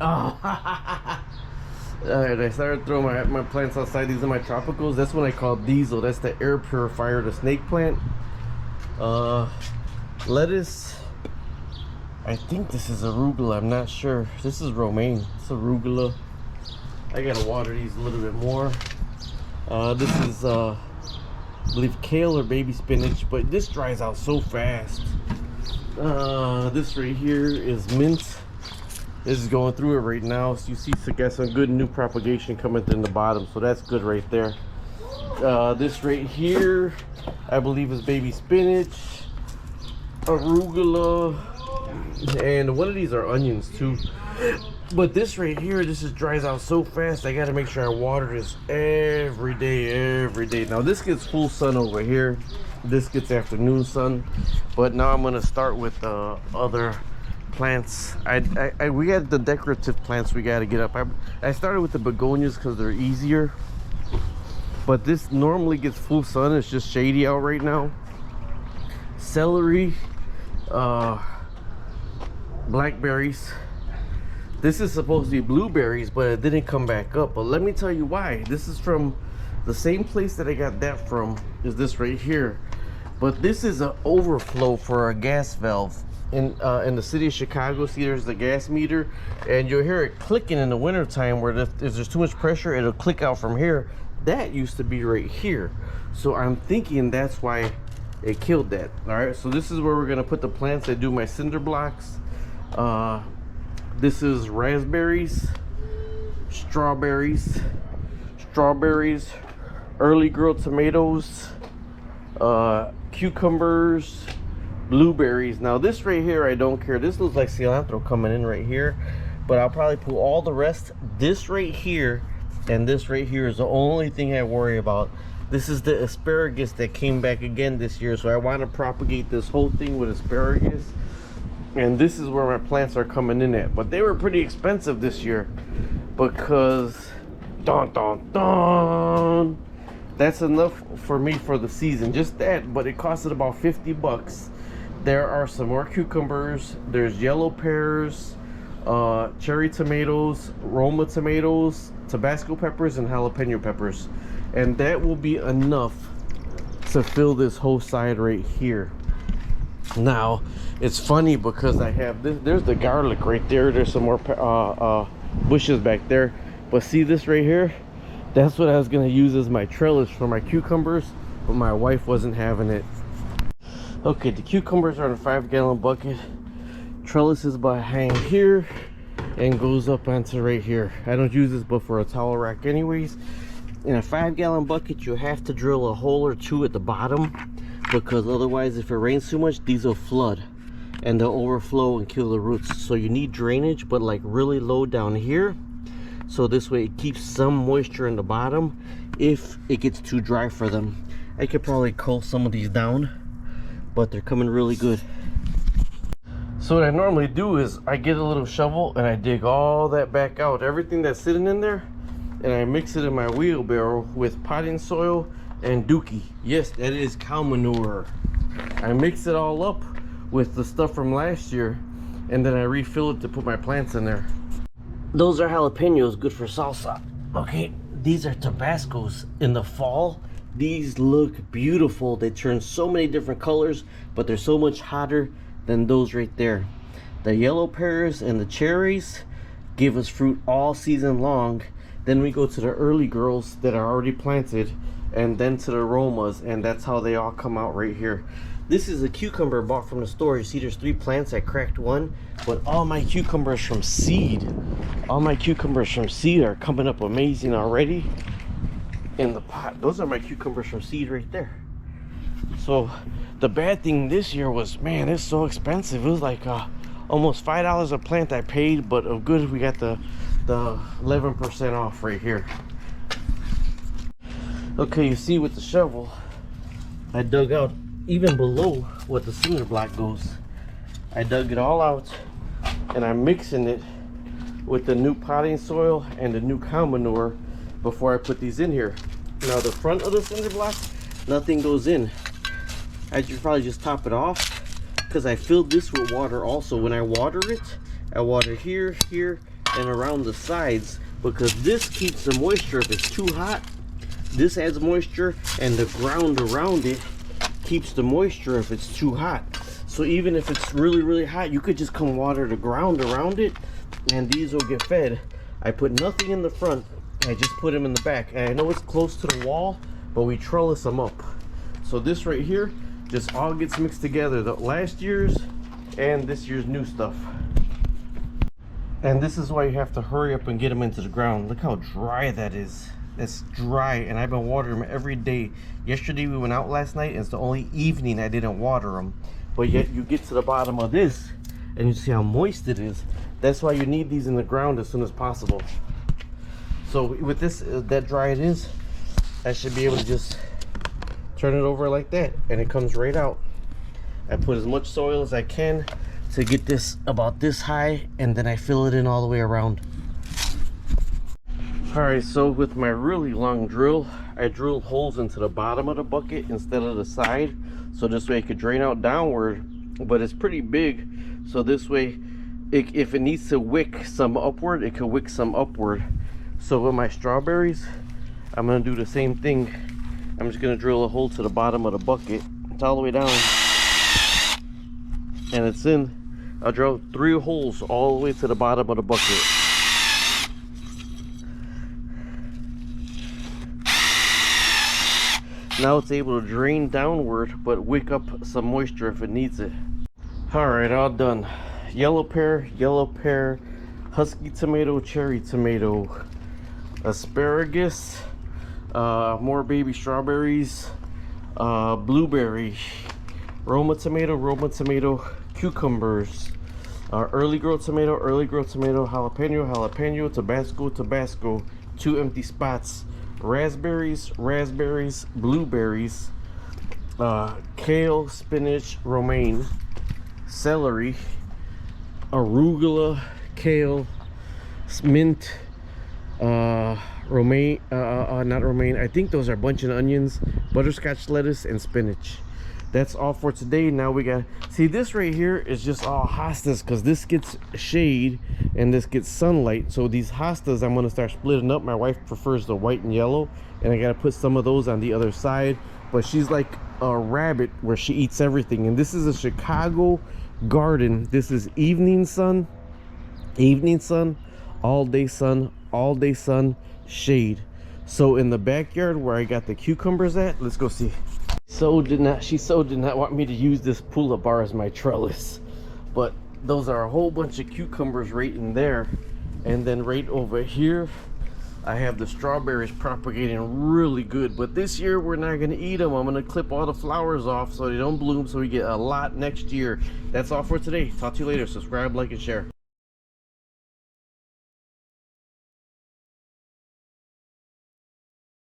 Oh. Alright, I started throwing my plants outside. These are my tropicals. That's what I call diesel. That's the air purifier, the snake plant. Lettuce. I think this is arugula. I'm not sure. This is romaine. It's arugula. I gotta water these a little bit more. This is I believe kale or baby spinach, but this dries out so fast. This right here is mint. This is going through it right now, so you see it's got some good new propagation coming in the bottom, so that's good right there. This right here I believe is baby spinach, arugula, and one of these are onions too. But this right here, this just dries out so fast. I gotta make sure I water this every day. Now this gets full sun over here, this gets afternoon sun, but now I'm gonna start with other plants. We got the decorative plants we got to get up. I started with the begonias because they're easier, but this normally gets full sun. It's just shady out right now. Celery, blackberries. This is supposed to be blueberries, but it didn't come back up. But let me tell you why. This is from the same place that I got that from, is this right here. But this is an overflow for a gas valve in the city of Chicago. See, there's the gas meter, and you'll hear it clicking in the winter time, where if there's too much pressure, it'll click out from here. That used to be right here, so I'm thinking that's why it killed that. All right, so this is where we're gonna put the plants. I do my cinder blocks. This is raspberries, strawberries, early girl tomatoes, cucumbers, blueberries. Now this right here, I don't care. This looks like cilantro coming in right here, but I'll probably put all the rest. This right here and this right here is the only thing I worry about. This is the asparagus that came back again this year, so I want to propagate this whole thing with asparagus. And this is where my plants are coming in at, but they were pretty expensive this year because that's enough for me for the season, just that. But it costed about 50 bucks. There are some more cucumbers, there's yellow pears, cherry tomatoes, Roma tomatoes, Tabasco peppers, and jalapeno peppers, and that will be enough to fill this whole side right here. Now it's funny because I have this, there's the garlic right there, there's some more bushes back there, but see this right here, that's what I was going to use as my trellis for my cucumbers, but my wife wasn't having it. Okay, the cucumbers are in a 5-gallon bucket. Trellis is by hang here and goes up onto right here. I don't use this but for a towel rack anyways. In a 5-gallon bucket, you have to drill a hole or two at the bottom, because otherwise if it rains too much, these will flood and they'll overflow and kill the roots. So you need drainage, but like really low down here, so this way it keeps some moisture in the bottom if it gets too dry for them. I could probably cull some of these down, but they're coming really good. So what I normally do is I get a little shovel and I dig all that back out, everything that's sitting in there, and I mix it in my wheelbarrow with potting soil and dookie. Yes, that is cow manure. I mix it all up with the stuff from last year, and then I refill it to put my plants in there. Those are jalapenos, good for salsa. Okay, these are Tabascos. In the fall, these look beautiful. They turn so many different colors, but they're so much hotter than those right there. The yellow pears and the cherries give us fruit all season long. Then we go to the early girls that are already planted, and then to the aromas, and that's how they all come out right here. This is a cucumber bought from the store. You see there's 3 plants. I cracked one, but all my cucumbers from seed, are coming up amazing already in the pot. Those are my cucumbers from seed right there. So the bad thing this year was, man, it's so expensive. It was like almost $5 a plant I paid, but of good we got the 11% off right here. Okay, you see with the shovel, I dug out even below what the cinder block goes. I dug it all out, and I'm mixing it with the new potting soil and the new cow manure before I put these in here. Now the front of the cinder block, nothing goes in. I should probably just top it off, because I filled this with water also. When I water it, I water here, here, and around the sides, because this keeps the moisture. If it's too hot, this adds moisture, and the ground around it keeps the moisture if it's too hot. So even if it's really hot, you could just come water the ground around it, and these will get fed. I put nothing in the front, I just put them in the back. And I know it's close to the wall, but we trellis them up. So this right here just all gets mixed together, the last year's and this year's new stuff. And this is why you have to hurry up and get them into the ground. Look how dry that is. It's dry, and I've been watering them every day. Yesterday we went out last night, and it's the only evening I didn't water them. But yet you get to the bottom of this and you see how moist it is. That's why you need these in the ground as soon as possible. So with this, that dry it is, I should be able to just turn it over like that, and it comes right out. I put as much soil as I can to get this about this high, and then I fill it in all the way around. Alright, so with my really long drill, I drilled holes into the bottom of the bucket instead of the side, so this way it could drain out downward, but it's pretty big, so this way if it needs to wick some upward, it could wick some upward. So with my strawberries, I'm going to do the same thing. I'm just going to drill a hole to the bottom of the bucket. It's all the way down, and it's in. I'll drill 3 holes all the way to the bottom of the bucket. Now it's able to drain downward, but wick up some moisture if it needs it. Alright, all done. Yellow pear, husky tomato, cherry tomato, asparagus, more baby strawberries, blueberry, Roma tomato, cucumbers, early growth tomato, jalapeno, Tabasco, 2 empty spots, raspberries, blueberries, kale, spinach, romaine, celery, arugula, kale, mint, romaine, not romaine, I think those are bunch of onions, butterscotch lettuce, and spinach. That's all for today. Now we got, see, this right here is just all hostas, because this gets shade and this gets sunlight. So these hostas I'm going to start splitting up. My wife prefers the white and yellow, and I got to put some of those on the other side. But she's like a rabbit where she eats everything. And this is a Chicago garden. This is evening sun, all day sun, shade. So in the backyard where I got the cucumbers at, let's go see. She did not want me to use this pull-up bar as my trellis, but those are a whole bunch of cucumbers right in there. And then right over here I have the strawberries propagating really good, but this year we're not going to eat them. I'm going to clip all the flowers off so they don't bloom, so we get a lot next year. That's all for today. Talk to you later. Subscribe, like, and share.